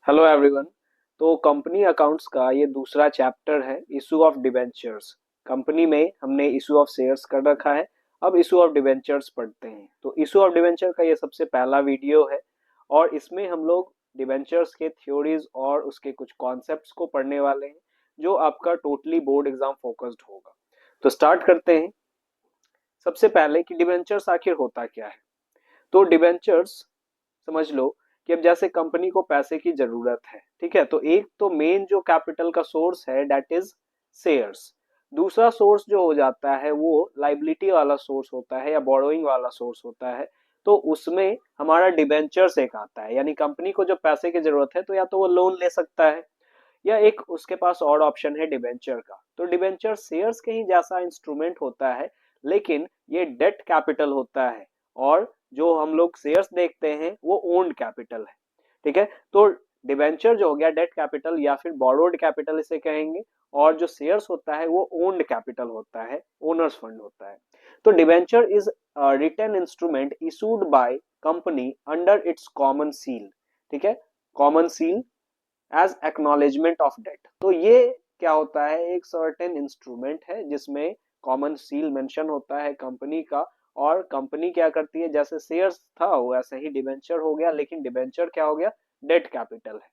Hello everyone. तो company accounts का ये दूसरा चैप्टर है, इशू ऑफ डिबेंचर्स। कंपनी में हमने इशू ऑफ शेयर्स कर रखा है, अब इशू ऑफ डिबेंचर्स पढ़ते हैं। तो इशू ऑफ डिबेंचर का ये सबसे पहला वीडियो है और इसमें हम लोग डिबेंचर्स के थ्योरीज और उसके कुछ कॉन्सेप्ट्स को पढ़ने वाले हैं, जो आपका टोटली बोर्ड एग्जाम फोकस्ड होगा। तो स्टार्ट करते हैं। सबसे पहले कि डिबेंचर्स आखिर होता क्या है। तो डिबेंचर्स समझ लो कि अब जैसे कंपनी को पैसे की जरूरत है, ठीक है, तो एक तो मेन जो कैपिटल का सोर्स है दैट इज शेयर्स। दूसरा सोर्स जो हो जाता है वो लाइबिलिटी वाला सोर्स होता है या बोरोइंग वाला सोर्स होता है। तो उसमें हमारा डिबेंचर्स एक आता है, यानी कंपनी को जब पैसे की जरूरत है तो या तो वो लोन ले सकता है या एक उसके पास और ऑप्शन है डिबेंचर का। तो डिबेंचर शेयर्स के ही जैसा इंस्ट्रूमेंट होता है, लेकिन ये डेट कैपिटल होता है और जो हम लोग शेयर्स देखते हैं वो ओन्ड कैपिटल है। ठीक है, तो डिबेंचर जो हो गया डेट कैपिटल या फिर बोरोड कैपिटल इसे कहेंगे, और जो शेयर्स होता है वो ओन्ड कैपिटल होता है, ओनर्स फंड होता है। तो debenture is written instrument issued by company under its common seal. ठीक है, common seal as acknowledgement of debt. तो ये क्या होता है, एक सर्टेन इंस्ट्रूमेंट है जिसमें कॉमन सील मेंशन होता है कंपनी का, और कंपनी क्या करती है, जैसे शेयर्स था वैसे ही डिबेंचर हो गया, लेकिन डिबेंचर क्या हो गया, डेट कैपिटल है।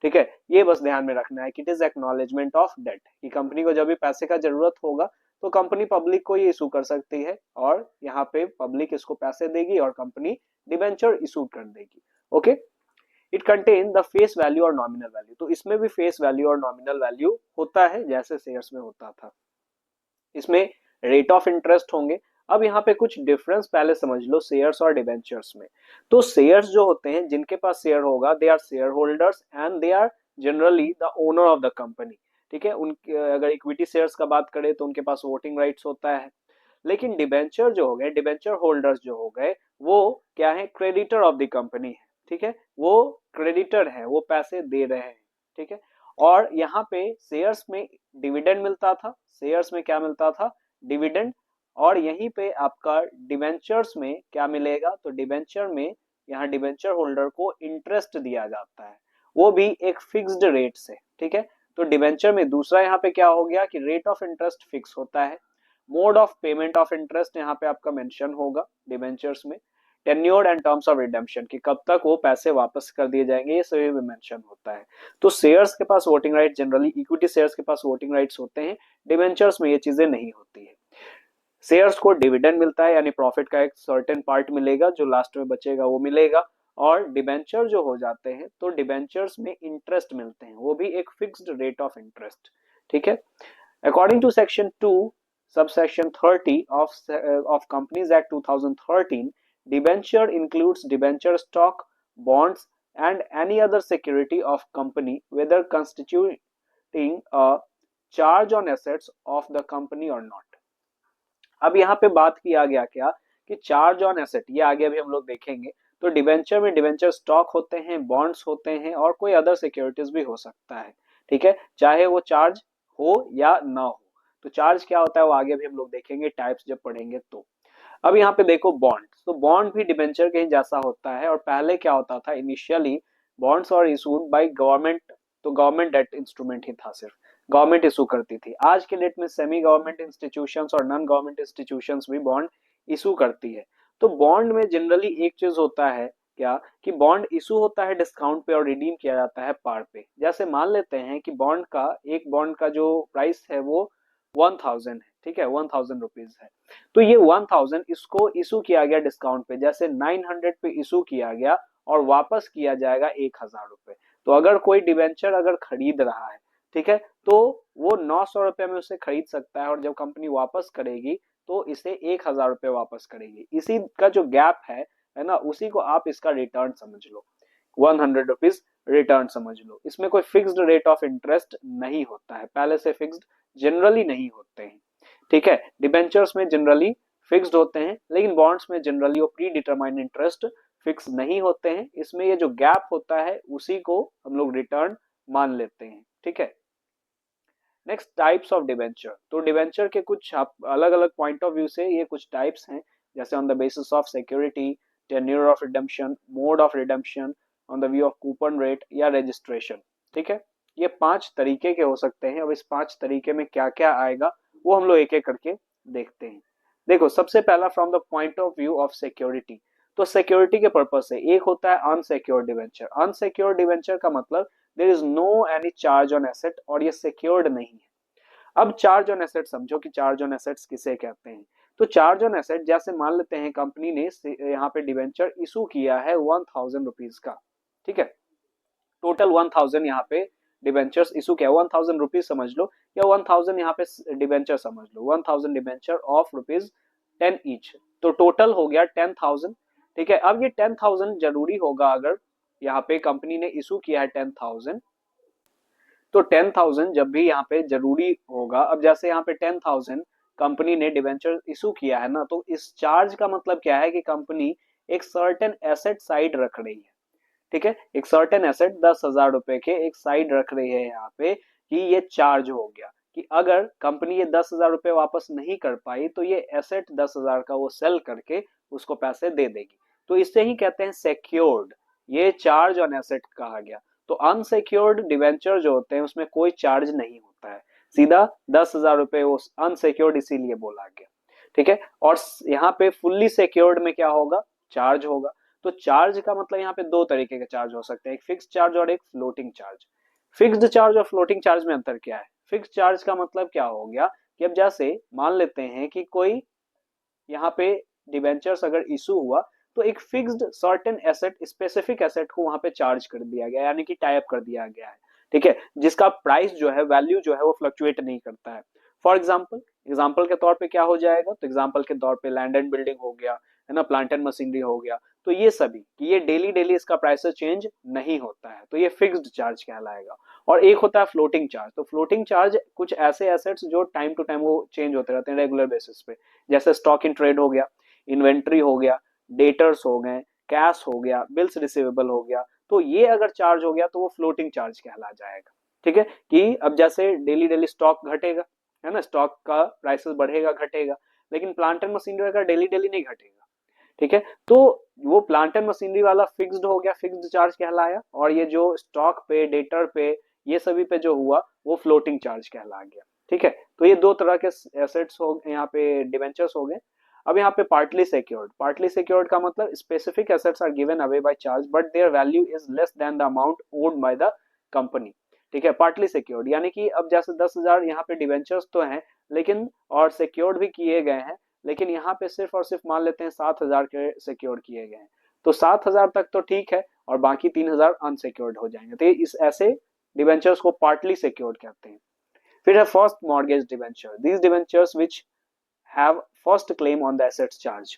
ठीक है, ये बस ध्यान में रखना है कि it is acknowledgement of debt, कि कंपनी को जब भी पैसे का जरूरत होगा तो कंपनी पब्लिक को ये इशू कर सकती है, और यहाँ पे पब्लिक इसको पैसे देगी और कंपनी डिबेंचर इशू कर देगी। Okay, it contain the face value और नॉमिनल वैल्यू। तो इसमें भी फेस वैल्यू और नॉमिनल वैल्यू होता है जैसे शेयर्स में होता था। इसमें रेट ऑफ इंटरेस्ट होंगे। अब यहाँ पे कुछ डिफरेंस पहले समझ लो शेयर्स और डिबेंचर्स में। तो शेयर्स जो होते हैं, जिनके पास शेयर होगा, they are shareholders and they are generally the owner of the company. ठीक है, उनके अगर इक्विटी शेयर्स का बात करें तो उनके पास वोटिंग राइट्स होता है। लेकिन डिबेंचर जो हो गए, डिबेंचर होल्डर्स जो हो गए, वो क्या है, क्रेडिटर ऑफ द कंपनी है। ठीक है, वो क्रेडिटर है, वो पैसे दे रहे हैं। ठीक है, और यहाँ पे शेयर्स में डिविडेंड मिलता था, शेयर्स में क्या मिलता था, डिविडेंड। और यहीं पे आपका डिबेंचर्स में क्या मिलेगा, तो डिबेंचर में यहाँ डिबेंचर होल्डर को इंटरेस्ट दिया जाता है, वो भी एक फिक्स्ड रेट से। ठीक है, तो डिबेंचर में दूसरा यहाँ पे क्या हो गया कि रेट ऑफ इंटरेस्ट फिक्स होता है। Mode of payment of interest यहाँ पे आपका मेंशन होगा डिबेंचर्स में। Tenured and terms of redemption, कि कब तक वो पैसे वापस कर दिए जाएंगे, ये सभी में मेंशन होता है। तो शेयर्स के पास voting right, generally equity shares के पास वोटिंग राइट्स होते हैं, डिबेंचर्स में ये चीजें नहीं होती है। शेयर्स को डिविडेंड मिलता है, यानी प्रॉफिट का एक सर्टेन पार्ट मिलेगा, जो लास्ट में बचेगा वो मिलेगा। और डिबेंचर जो हो जाते हैं तो डिबेंचर्स में इंटरेस्ट मिलते हैं, वो भी एक फिक्स्ड रेट ऑफ इंटरेस्ट। ठीक है, according to section 2 subsection 30 of Companies Act 2013, debenture includes debenture stock, bonds, and any other security of company, whether constituting a charge on assets of the company or not. अब यहाँ पे बात किया गया क्या कि चार्ज ऑन एसेट, ये आगे अभी हम लोग देखेंगे। तो डिबेंचर में डिबेंचर स्टॉक होते हैं, बॉन्ड्स होते हैं, और कोई अदर सिक्योरिटीज भी हो सकता है। ठीक है, चाहे वो चार्ज हो या ना हो। तो चार्ज क्या होता है वो आगे भी हम लोग देखेंगे, टाइप्स जब पढ़ेंगे तो। अब यहाँ पे देखो बॉन्ड, तो बॉन्ड भी डिबेंचर के ही जैसा होता है, और पहले क्या होता था, इनिशियली बॉन्ड्स और इशूड बाय गवर्नमेंट। तो गवर्नमेंट डेट इंस्ट्रूमेंट ही था, सिर्फ गवर्नमेंट इशू करती थी। आज के डेट में सेमी गवर्नमेंट इंस्टीट्यूशंस और नॉन गवर्नमेंट इंस्टीट्यूशंस भी बॉन्ड इशू करती है। तो बॉन्ड में जनरली एक चीज होता है क्या, कि बॉन्ड इशू होता है डिस्काउंट पे और रिडीम किया जाता है पार पे। जैसे मान लेते हैं कि बॉन्ड का, एक बॉन्ड का जो प्राइस है वो 1000 है। ठीक है, 1000 रुपीज है। तो ये 1000 इसको इशू किया गया डिस्काउंट पे, जैसे 900 पे इशू किया गया और वापस किया जाएगा 1000 रुपए। तो अगर कोई डिवेंचर अगर खरीद रहा है, ठीक है, तो वो 900 रुपए में उसे खरीद सकता है, और जब कंपनी वापस करेगी तो इसे 1000 रुपए वापस करेगी। इसी का जो गैप है ना, उसी को आप इसका रिटर्न समझ लो, 100 रुपीज रिटर्न समझ लो। इसमें कोई फिक्स्ड रेट ऑफ इंटरेस्ट नहीं होता है, पहले से फिक्स्ड जनरली नहीं होते हैं। ठीक है, डिबेंचर्स में जनरली फिक्स्ड होते हैं, लेकिन बॉन्ड्स में जनरली वो प्री डिटरमाइंड इंटरेस्ट फिक्स नहीं होते हैं। इसमें ये जो गैप होता है उसी को हम लोग रिटर्न मान लेते हैं। ठीक है, नेक्स्ट टाइप्स ऑफ डिबेंचर। तो डिबेंचर के कुछ अलग अलग पॉइंट ऑफ व्यू से ये कुछ टाइप्स हैं, जैसे on the basis of security, tenure of redemption, mode of redemption, on the view of coupon rate या रजिस्ट्रेशन। ठीक है, ये 5 तरीके के हो सकते हैं। अब इस 5 तरीके में क्या क्या आएगा वो हम लोग एक एक करके देखते हैं। देखो, सबसे पहला from the point of view of security. तो सिक्योरिटी के पर्पज से एक होता है अनसिक्योर्ड डिवेंचर। अनसिक्योर्ड डिवेंचर का मतलब there is no any charge on asset, और ये सिक्योर्ड नहीं है। अब चार्ज ऑन एसेट समझो कि चार्ज ऑन एसेट्स किसे कहते हैं। तो चार्ज ऑन एसेट, जैसे मान लेते हैं कंपनी ने यहाँ पे डिवेंचर इशू किया है 1000 रुपीज का। ठीक है, टोटल 1000 यहाँ पे डिवेंचर्स इशू किया, 1000 रुपीज समझ लो, या 1000 यहाँ पे डिवेंचर समझ लो, 1000 डिवेंचर ऑफ रुपीज 10 ईच, तो टोटल हो गया 10,000। ठीक है, अब ये 10,000 जरूरी होगा, अगर यहाँ पे कंपनी ने इशू किया है 10,000, तो 10,000 जब भी यहाँ पे जरूरी होगा, अब जैसे यहाँ पे 10,000 कंपनी ने डिवेंचर इशू किया है ना, तो इस चार्ज का मतलब क्या है कि कंपनी एक सर्टेन एसेट साइड रख रही है। ठीक है, एक सर्टेन एसेट 10,000 रुपए के एक साइड रख रही है यहाँ पे, कि ये चार्ज हो गया कि अगर कंपनी ये 10,000 रुपए वापस नहीं कर पाई तो ये एसेट 10,000 का वो सेल करके उसको पैसे दे देगी। तो इसे ही कहते हैं सिक्योर्ड, ये चार्ज ऑन एसेट कहा गया। तो अनसिक्योर्ड डिवेंचर जो होते हैं उसमें कोई चार्ज नहीं होता है, सीधा 10,000 रुपए वो अनसिक्योर्ड इसीलिए बोला गया। ठीक है, और यहाँ पे फुल्ली सिक्योर्ड में क्या होगा, चार्ज होगा। तो चार्ज का मतलब यहाँ पे दो तरीके के चार्ज हो सकते हैं, एक फिक्स्ड चार्ज और एक फ्लोटिंग चार्ज। फिक्स्ड चार्ज और फ्लोटिंग चार्ज में अंतर क्या है? फिक्स्ड चार्ज का मतलब क्या हो गया कि अब जैसे मान लेते हैं कि कोई यहाँ पे डिवेंचर्स अगर इशू हुआ, तो एक fixed certain asset, specific asset को वहां पे चार्ज कर दिया गया, यानी कि टाइप कर दिया गया है। ठीक है, जिसका प्राइस जो है, वैल्यू जो है वो फ्लक्चुएट नहीं करता है। फॉर एग्जाम्पल, एग्जाम्पल के तौर पे क्या हो जाएगा, तो एग्जाम्पल के तौर पे लैंड एंड बिल्डिंग हो गया, है ना, प्लांट एंड मशीनरी हो गया। तो ये सभी कि ये डेली डेली इसका प्राइस चेंज नहीं होता है, तो ये फिक्स्ड चार्ज कहलाएगा। और एक होता है फ्लोटिंग चार्ज। तो फ्लोटिंग चार्ज कुछ ऐसे एसेट्स जो टाइम टू टाइम वो चेंज होते रहते हैं रेगुलर बेसिस पे, जैसे स्टॉक इन ट्रेड हो गया, इन्वेंट्री हो गया, डेटर्स हो गए, कैश हो गया, बिल्स रिसीवेबल हो गया। तो ये अगर चार्ज हो गया तो वो फ्लोटिंग चार्ज कहला जाएगा। ठीक है, कि अब जैसे डेली डेली स्टॉक घटेगा, है ना, स्टॉक का प्राइसेस बढ़ेगा घटेगा, लेकिन प्लांट एंड मशीनरी का डेली डेली नहीं घटेगा। ठीक है, तो वो प्लांट एंड मशीनरी वाला फिक्स्ड हो गया, फिक्स्ड चार्ज कहलाया, और ये जो स्टॉक पे, डेटर पे, ये सभी पे जो हुआ वो फ्लोटिंग चार्ज कहला गया। ठीक है, तो ये दो तरह के एसेट्स हो यहाँ पे, डिवेंचर्स हो गए। अब यहाँ पे पार्टली सिक्योर्ड। पार्टली सिक्योर्ड का मतलब specific assets are given away by charge but their value is less than the amount owned by the company. ठीक है, पार्टली सिक्योर्ड यानी कि अब जैसे 10,000 यहाँ पे डिवेंचर्स तो हैं, लेकिन और सिक्योर्ड भी किए गए हैं, लेकिन यहाँ पे सिर्फ और सिर्फ मान लेते हैं 7,000 के सिक्योर किए गए हैं, तो 7,000 तक तो ठीक है, और बाकी 3,000 अनसिक्योर्ड हो जाएंगे। तो इस ऐसे डिवेंचर्स को पार्टली सिक्योर्ड कहते हैं। फिर है first mortgage debenture, these debentures which have first claim on the assets charge.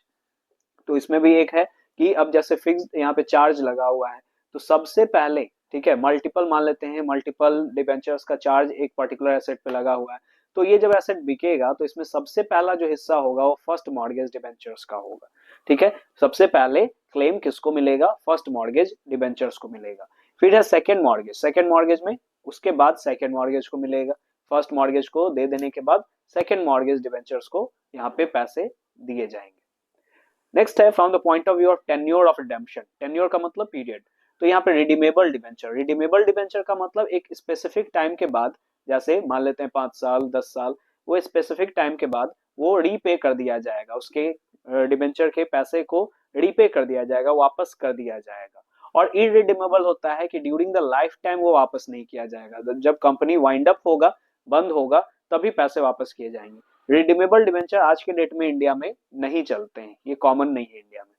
तो इसमें भी एक है कि अब जैसे फिक्स्ड यहाँ पे चार्ज लगा हुआ है, तो सबसे पहले, ठीक है, मल्टीपल मान लेते हैं, मल्टीपल डिवेंचर्स का चार्ज एक पर्टिकुलर एसेट पे लगा हुआ है, तो ये जब एसेट बिकेगा तो इसमें सबसे पहला जो हिस्सा होगा वो फर्स्ट मॉर्गेज डिवेंचर्स का होगा। ठीक है, सबसे पहले क्लेम किसको मिलेगा, फर्स्ट मॉर्गेज डिवेंचर्स को मिलेगा। फिर है सेकेंड मॉर्गेज, सेकेंड मॉर्गेज में उसके बाद सेकेंड मॉर्गेज को मिलेगा, फर्स्ट मॉर्गेज को दे देने के बाद सेकेंड मॉर्गेज डिवेंचर्स को यहाँ पे पैसे दिए जाएंगे। नेक्स्ट है from the point of view of tenure of redemption. Tenure का मतलब पीरियड। तो यहाँ पे रिडीमेबल डिवेंचर, रिडीमेबल डिवेंचर का मतलब एक स्पेसिफिक टाइम के बाद, जैसे मान लेते हैं 5 साल 10 साल, वो स्पेसिफिक टाइम के बाद वो रीपे कर दिया जाएगा, उसके डिवेंचर के पैसे को रीपे कर दिया जाएगा, वापस कर दिया जाएगा। और इरिडीमेबल होता है कि ड्यूरिंग द लाइफ टाइम वो वापस नहीं किया जाएगा, जब कंपनी वाइंड अप होगा, बंद होगा, तभी पैसे वापस किए जाएंगे। रिडीमेबल डिवेंचर आज के डेट में इंडिया में नहीं चलते हैं, ये कॉमन नहीं है इंडिया में।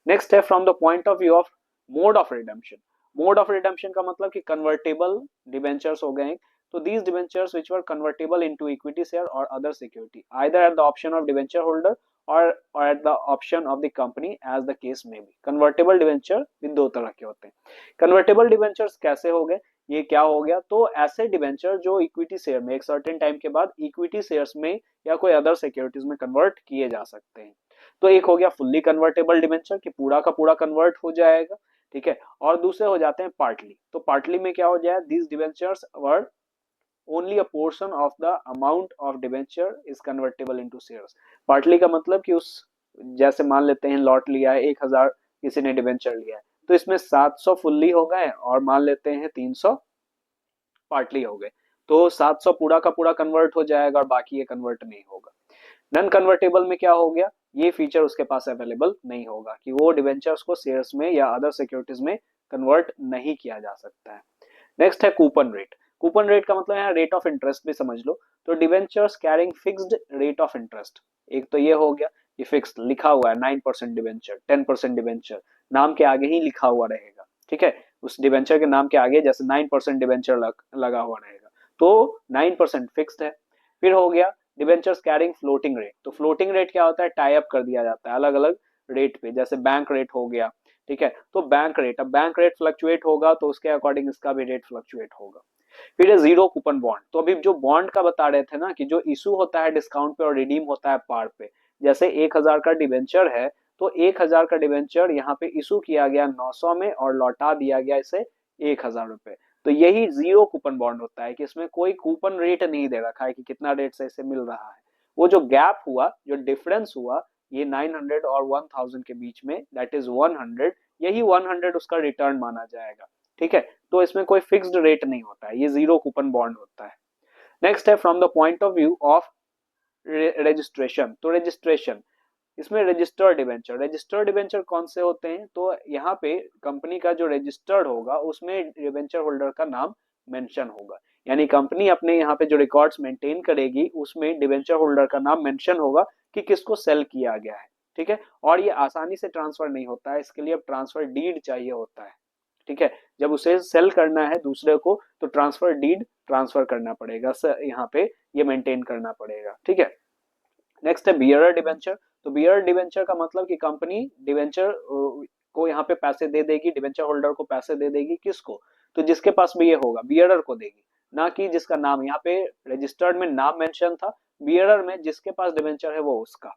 नेक्स्ट है from the point of view of mode of redemption. Mode of redemption का मतलब कि कन्वर्टेबल डिवेंचर्स हो गए। तो these debentures which were convertible into equity share और other security either at the option of debenture holder और at the option of the company as the case में be. Convertible debenture भी दो तरह के होते हैं। कन्वर्टेबल डिवेंचर्स कैसे हो गए, ये क्या हो गया, तो ऐसे डिवेंचर जो इक्विटी शेयर में एक सर्टेन टाइम के बाद इक्विटी शेयर्स में या कोई अदर सिक्योरिटीज में कन्वर्ट किए जा सकते हैं। तो एक हो गया फुल्ली कन्वर्टेबल डिवेंचर कि पूरा का पूरा कन्वर्ट हो जाएगा। ठीक है, और दूसरे हो जाते हैं पार्टली। तो पार्टली में क्या हो जाए, these debentures were only a portion of the amount of debenture is convertible into shares. Partly का मतलब कि उस, जैसे मान लेते हैं लॉट लिया है 1,000 किसी ने डिवेंचर लिया है, तो इसमें 700 फुल्ली हो गए और मान लेते हैं 300 पार्टली हो गए। तो 700 पूरा का पूरा कन्वर्ट हो जाएगा और बाकी ये कन्वर्ट नहीं होगा। नॉन कन्वर्टेबल में क्या हो गया, ये फीचर उसके पास अवेलेबल नहीं होगा कि वो डिवेंचर्स को शेयर्स में या अदर सिक्योरिटीज में कन्वर्ट नहीं किया जा सकता है। नेक्स्ट है कूपन रेट। कूपन रेट का मतलब यहाँ रेट ऑफ इंटरेस्ट भी समझ लो। तो debentures carrying fixed rate of interest, एक तो ये हो गया, ये फिक्स्ड लिखा हुआ है 9% डिवेंचर, 10% डिवेंचर, नाम के आगे ही लिखा हुआ रहेगा, ठीक है। उस डिवेंचर के नाम के आगे जैसे 9% डिवेंचर लगा हुआ रहेगा, तो 9% फिक्स्ड है। फिर हो गया डिवेंचर्स कैरिंग फ्लोटिंग रेट। तो फ्लोटिंग रेट क्या होता है, टाई अप कर दिया जाता है अलग अलग रेट पे, जैसे बैंक रेट हो गया, ठीक है। तो बैंक रेट, अब बैंक रेट फ्लक्चुएट होगा तो उसके अकॉर्डिंग इसका भी रेट फ्लक्चुएट होगा। फिर है जीरो कूपन बॉन्ड। तो अभी जो बॉन्ड का बता रहे थे ना कि जो इशू होता है डिस्काउंट पे और रिडीम होता है पार पे, जैसे 1000 का डिवेंचर है तो 1000 का डिवेंचर यहाँ पे इशू किया गया 900 में और लौटा दिया गया इसे 1000 रुपए। तो यही जीरो कूपन बॉन्ड होता है कि इसमें कोई कूपन रेट नहीं दे रखा है कि कितना रेट से इसे मिल रहा है। वो जो गैप हुआ, जो डिफरेंस हुआ ये 900 और 1000 के बीच में, दैट इज 100, यही 100 उसका रिटर्न माना जाएगा, ठीक है। तो इसमें कोई फिक्स्ड रेट नहीं होता है, ये जीरो कूपन बॉन्ड होता है। नेक्स्ट है from the point of view of registration. तो रजिस्ट्रेशन, इसमें रजिस्टर्ड डिवेंचर, रजिस्टर्ड डिवेंचर कौन से होते हैं, तो यहाँ पे कंपनी का जो रजिस्टर्ड होगा उसमें डिवेंचर होल्डर का नाम मेंशन होगा, यानी कंपनी अपने यहाँ पे जो रिकॉर्ड्स मेंटेन करेगी उसमें डिवेंचर होल्डर का नाम मेंशन होगा कि किसको सेल किया गया है, ठीक है। और ये आसानी से ट्रांसफर नहीं होता है, इसके लिए अब ट्रांसफर डीड चाहिए होता है, ठीक है। जब उसे सेल करना है दूसरे को तो ट्रांसफर डीड ट्रांसफर करना पड़ेगा, यहाँ पे ये मेंटेन करना पड़ेगा, ठीक है। नेक्स्ट है बियरर डिवेंचर। तो बियरर डिवेंचर का मतलब कि कंपनी डिवेंचर को यहाँ पे पैसे दे देगी, डिवेंचर होल्डर को पैसे दे देगी, किसको, तो जिसके पास भी ये होगा बियरर को देगी, ना कि जिसका नाम यहाँ पे रजिस्टर्ड में नाम मेंशन था, बियरर में जिसके पास डिवेंचर है वो उसका,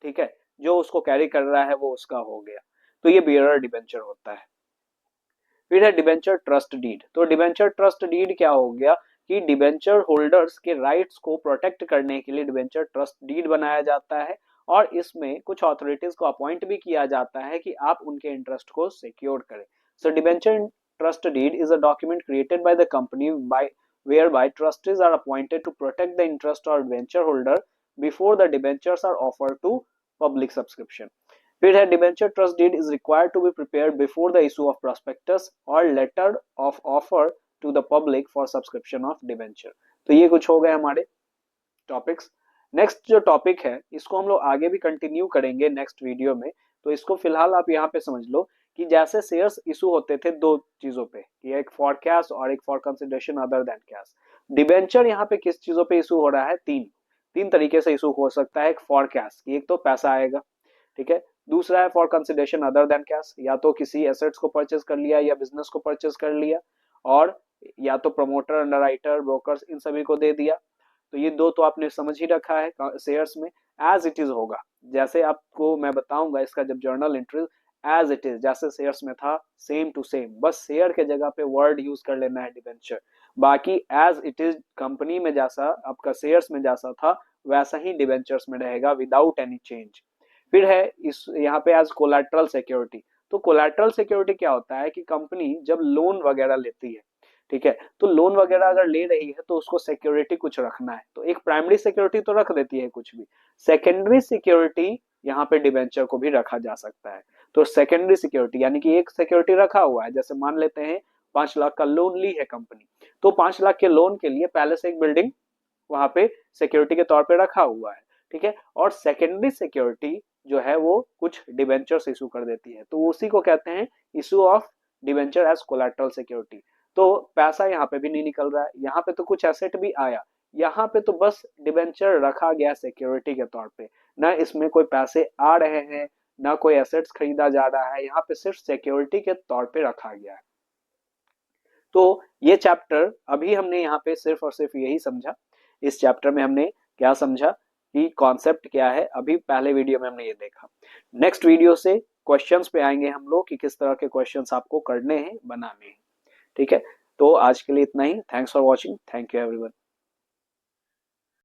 ठीक है, जो उसको कैरी कर रहा है वो उसका हो गया। तो ये बियरर डिवेंचर होता है। फिर है डिवेंचर ट्रस्ट डीड। तो डिवेंचर ट्रस्ट डीड क्या हो गया कि डिवेंचर होल्डर्स के राइट्स को प्रोटेक्ट करने के लिए डिवेंचर ट्रस्ट डीड बनाया जाता है और इसमें कुछ अथॉरिटीज को अपॉइंट भी किया जाता है कि आप उनके इंटरेस्ट को सिक्योर करें। So debenture trust deed is a document created by the company by whereby trustees are appointed to protect the interest of debenture holder before the debentures are offered to public subscription. फिर है debenture trust deed is required to be prepared before the issue of prospectus और letter of offer to the public for subscription of debenture. तो ये कुछ हो गए हमारे topics. Next जो टॉपिक है इसको हम लोग आगे भी कंटिन्यू करेंगे नेक्स्ट वीडियो में, तो इसको फिलहाल आप यहाँ पे समझ लो कि जैसे शेयर्स इशू होते थे दो चीजों पे, कि एक फॉर कैश और एक for consideration other than cash. Debenture यहाँ पे किस चीजों पे इशू हो रहा है, तीन तरीके से इशू हो सकता है। एक फॉर कैश, एक तो पैसा आएगा, ठीक है। दूसरा है for consideration other than cash, या तो किसी एसेट्स को परचेज कर लिया या बिजनेस को परचेज कर लिया, और या तो प्रमोटर, अंडरराइटर, ब्रोकर्स, इन सभी को दे दिया। तो ये दो तो आपने समझ ही रखा है शेयर्स में। एज इट इज होगा, जैसे आपको मैं बताऊंगा इसका जब journal entry, as it is जैसे शेयर्स में था सेम टू सेम, बस शेयर के जगह पे वर्ड यूज कर लेना है डिबेंचर। बाकी एज इट इज कंपनी में जैसा आपका शेयर्स में जैसा था वैसा ही डिबेंचर्स में रहेगा विदाउट एनी चेंज। फिर है इस यहाँ पे एज कोलैटरल सिक्योरिटी। तो कोलैटरल सिक्योरिटी क्या होता है कि कंपनी जब लोन वगैरह लेती है, ठीक है, तो लोन वगैरह अगर ले रही है तो उसको सिक्योरिटी कुछ रखना है, तो एक प्राइमरी सिक्योरिटी तो रख देती है कुछ भी, सेकेंडरी सिक्योरिटी यहाँ पे डिबेंचर को भी रखा जा सकता है। तो सेकेंडरी सिक्योरिटी यानी कि एक सिक्योरिटी रखा हुआ है, जैसे मान लेते हैं 5 लाख का लोन ली है कंपनी, तो 5 लाख के लोन के लिए पहले से एक बिल्डिंग वहां पे सिक्योरिटी के तौर पे रखा हुआ है, ठीक है। और सेकेंडरी सिक्योरिटी जो है वो कुछ डिबेंचर्स इशू कर देती है, तो उसी को कहते हैं issue of debenture as collateral security. तो पैसा यहाँ पे भी नहीं निकल रहा है, यहाँ पे तो कुछ एसेट भी आया, यहाँ पे तो बस डिबेंचर रखा गया सिक्योरिटी के तौर पे, ना इसमें कोई पैसे आ रहे हैं ना कोई एसेट्स खरीदा जा रहा है, यहाँ पे सिर्फ सिक्योरिटी के तौर पे रखा गया है। तो ये चैप्टर अभी हमने यहाँ पे सिर्फ और सिर्फ यही समझा। इस चैप्टर में हमने क्या समझा कि कॉन्सेप्ट क्या है, अभी पहले वीडियो में हमने ये देखा। नेक्स्ट वीडियो से क्वेश्चंस पे आएंगे हम लोग कि किस तरह के क्वेश्चंस आपको करने हैं, बनाने हैं, ठीक है। तो आज के लिए इतना ही। Thanks for watching, thank you everyone.